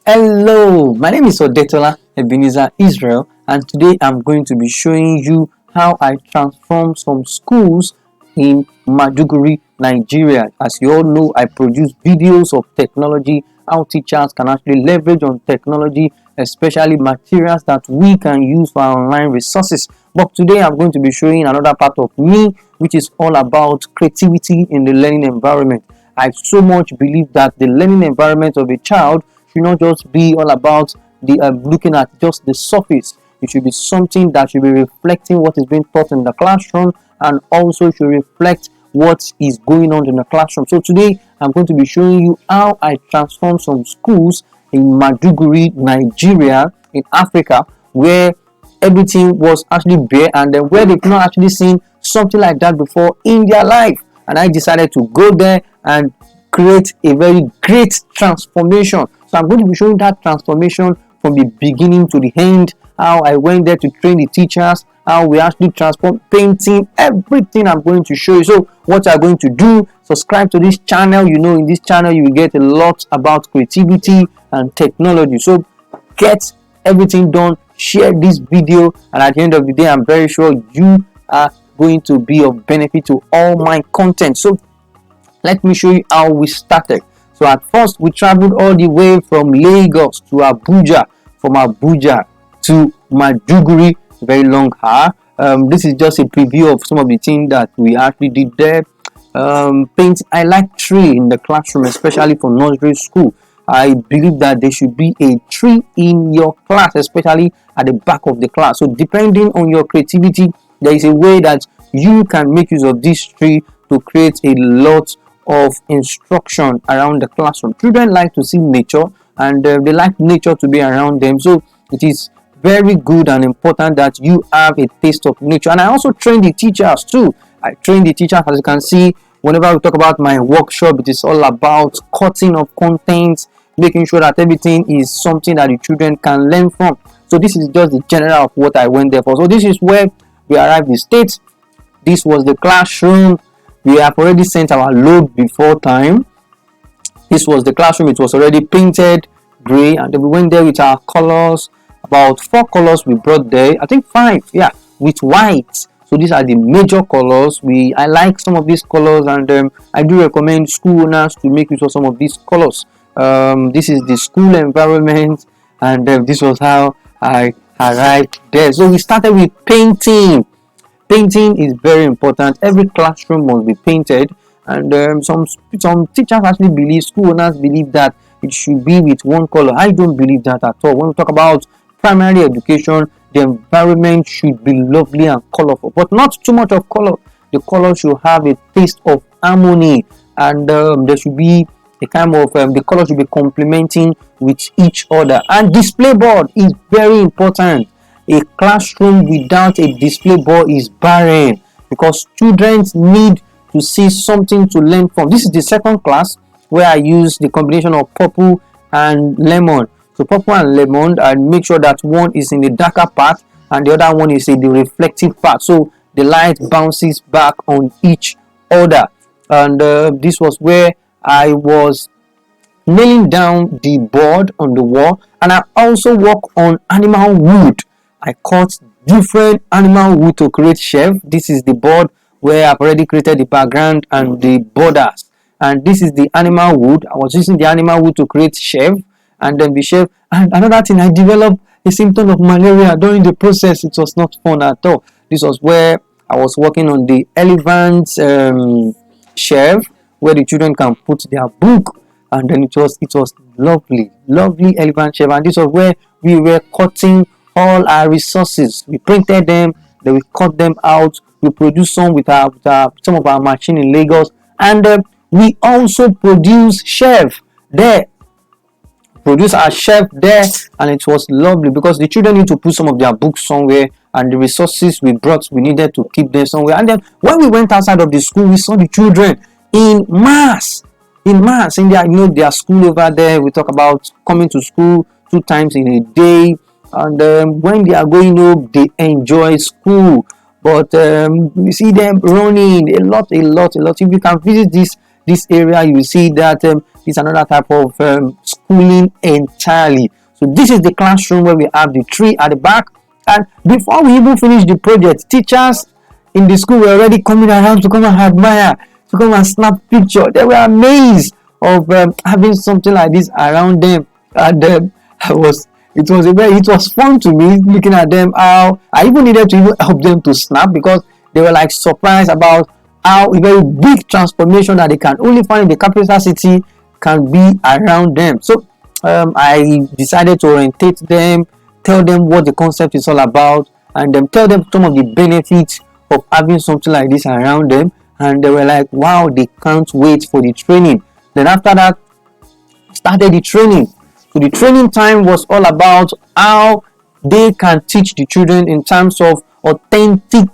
Hello, my name is Odetola Ebenezer Israel, and today I'm going to be showing you how I transform some schools in Maiduguri, Nigeria. As you all know, I produce videos of technology, how teachers can actually leverage on technology, especially materials that we can use for our online resources. But today I'm going to be showing another part of me, which is all about creativity in the learning environment. I so much believe that the learning environment of a child should not just be all about the looking at just the surface. It should be something that should be reflecting what is being taught in the classroom, and also should reflect what is going on in the classroom. So today I'm going to be showing you how I transform some schools in Maiduguri, Nigeria, in Africa, where everything was actually bare, and then where they've not actually seen something like that before in their life. And I decided to go there and create a very great transformation. So I'm going to be showing that transformation from the beginning to the end, how I went there to train the teachers, how we actually transform painting, everything I'm going to show you. So what you're going to do, subscribe to this channel. You know, in this channel you will get a lot about creativity and technology. So get everything done, share this video, and at the end of the day I'm very sure you are going to be of benefit to all my content. So let me show you how we started. So at first we traveled all the way from Lagos to Abuja, from Abuja to Maiduguri, very long hour. This is just a preview of some of the things that we actually did there. I like tree in the classroom, especially for nursery school. I believe that there should be a tree in your class, especially at the back of the class. So depending on your creativity, there is a way that you can make use of this tree to create a lot of instruction around the classroom. Children like to see nature, and they like nature to be around them. So it is very good and important that you have a taste of nature. And I also train the teachers too. I train the teachers, as you can see. Whenever we talk about my workshop, it is all about cutting of content, making sure that everything is something that the children can learn from. So this is just the general of what I went there for. So this is where we arrived in state. This was the classroom. We have already sent our load before time. This was the classroom. It was already painted gray, and then we went there with our colors. About 4 colors we brought there. I think 5, yeah, with white. So these are the major colors. I like some of these colors, and I do recommend school owners to make use of some of these colors. This is the school environment, and this was how I arrived there. So we started with painting. Painting is very important. Every classroom must be painted, and some teachers actually believe, school owners believe that it should be with one color. I don't believe that at all. When we talk about primary education, the environment should be lovely and colorful, but not too much of color. The color should have a taste of harmony, and there should be a kind of the color should be complementing with each other. And display board is very important. A classroom without a display board is barren, because children need to see something to learn from. This is the second class where I use the combination of purple and lemon. So purple and lemon, and make sure that one is in the darker part and the other one is in the reflective part, so the light bounces back on each other. And this was where I was nailing down the board on the wall, and I also work on animal wood. I cut different animal wood to create shelf. This is the board where I've already created the background and the borders, and this is the animal wood. I was using the animal wood to create shelf, and then the shelf. And another thing, I developed a symptom of malaria during the process. It was not fun at all. This was where I was working on the elephant shelf where the children can put their book, and then it was lovely elephant shelf. And this was where we were cutting all our resources. We printed them, then we cut them out. We produced some with some of our machine in Lagos, and we also produce shelf there. Produce our shelf there, and it was lovely because the children need to put some of their books somewhere, and the resources we brought, we needed to keep them somewhere. And then when we went outside of the school, we saw the children in mass in their school over there. We talk about coming to school 2 times in a day, and when they are going home, they enjoy school. But we see them running a lot. If you can visit this area, you will see that it's another type of schooling entirely. So this is the classroom where we have the tree at the back. And before we even finish the project, teachers in the school were already coming around to come and admire, to come and snap picture. They were amazed of having something like this around them. And it was fun to me looking at them. How I even needed to even help them to snap, because they were like surprised about how a very big transformation that they can only find in the capital city can be around them. So I decided to orientate them, tell them what the concept is all about, and then tell them some of the benefits of having something like this around them. And they were like, wow, they can't wait for the training. Then after that, started the training. So the training time was all about how they can teach the children in terms of authentic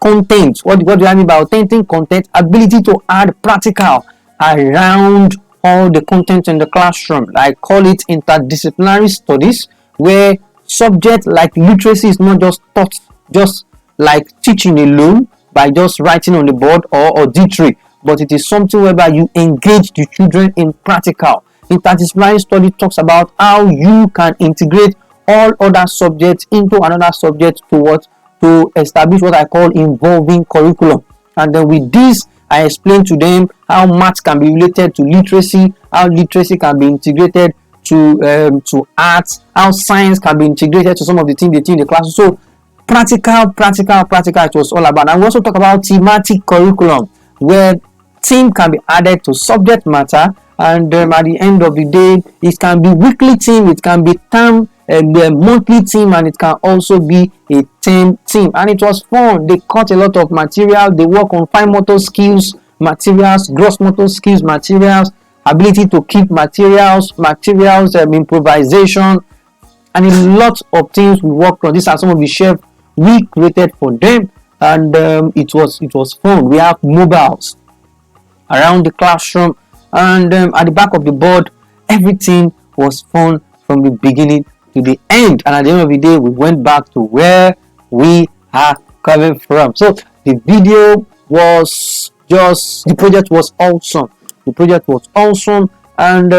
content. What do I mean by authentic content? Ability to add practical around all the content in the classroom. I call it interdisciplinary studies, where subject like literacy is not just taught just like teaching alone by just writing on the board or auditory, but it is something whereby you engage the children in practical. Interdisciplinary study talks about how you can integrate all other subjects into another subject to establish what I call involving curriculum. And then with this, I explain to them how math can be related to literacy, how literacy can be integrated to arts, how science can be integrated to some of the things they teach in the class. So practical it was all about. And we also talk about thematic curriculum, where theme can be added to subject matter, and at the end of the day, it can be weekly theme, it can be term monthly theme, and it can also be a term theme. And it was fun. They cut a lot of material. They work on fine motor skills materials, gross motor skills materials, ability to keep materials, improvisation, and a lot of things we worked on. These are some of the chefs we created for them, and it was fun. We have mobiles around the classroom, and at the back of the board, everything was fun from the beginning to the end. And at the end of the day, we went back to where we are coming from. So the video was the project was awesome. The project was awesome, and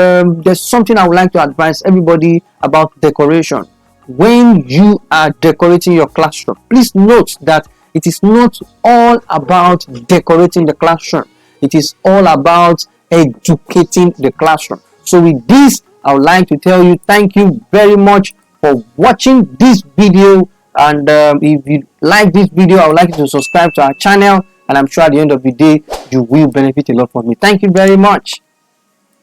there's something I would like to advise everybody about decoration. When you are decorating your classroom, please note that it is not all about decorating the classroom. It is all about educating the classroom. So with this, I would like to tell you thank you very much for watching this video. And if you like this video, I would like you to subscribe to our channel, and I'm sure at the end of the day you will benefit a lot from me. Thank you very much.